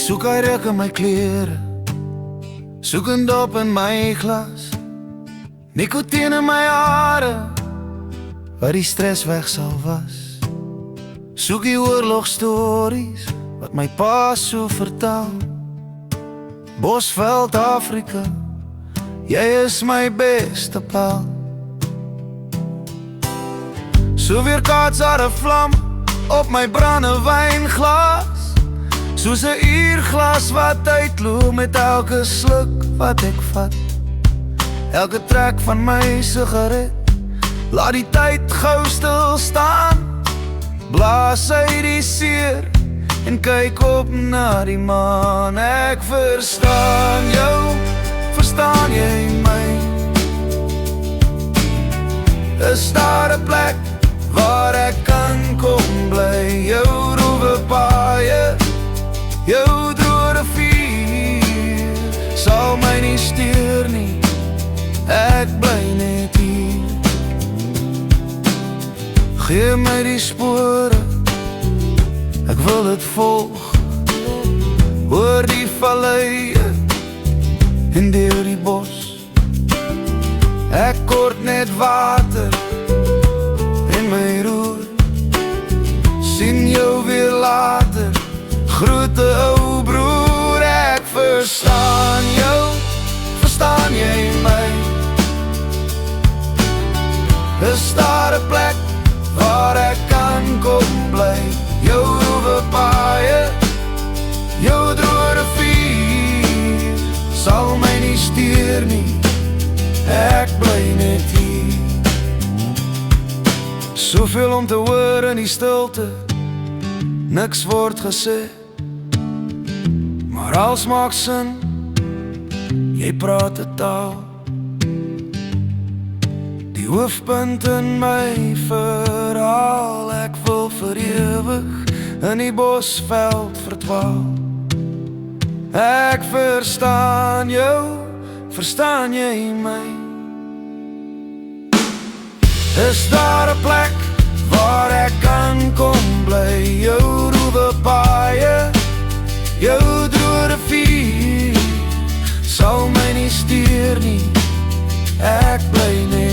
soek hy reuk in my klere, soekend op in my glas, nikotien in my hare, wat die stres weg sal was. Soek die oorlogstories, wat my pa so vertel. Bosveld Afrika, jy is my beste pel. So weer kaats daar 'n vlam op my brandewynglas, soos 'n uurglas wat uitloop met elke sluk wat ek vat. Elke trek van my sigaret, laat die tyd gou stil staan. Blaas uit die seer en kyk op na die maan. Ek verstaan jou, verstaan jy my? Is daar 'n plek waar ek kan kom bly? Jou droewe paaie, jou droë rivier sal my nie steur nie, ek bly net hier. Gee my die spore, ek wil het volg, oor die valleie en deur die bos. Ek kort net water in my roer, sien jou weer later, groete ou broer. Ek verstaan jou, verstaan jy my? Is daar 'n plek waar ek kan kom bly? Jou droewe paaie, jou droë rivier sal my nie steur nie, ek bly net hier. Soveel om te hoor in die stilte, niks word gesê, maar alles maak sin, jy praat 'n taal. Die hoofpunt in my verhaal, ek wil vir ewig in die bosveld verdwaal. Ek verstaan jou, verstaan jy my? Is daar 'n plek waar ek kan kom bly? Jou droewe paaie, jou droë rivier sal my nie steur nie, ek bly net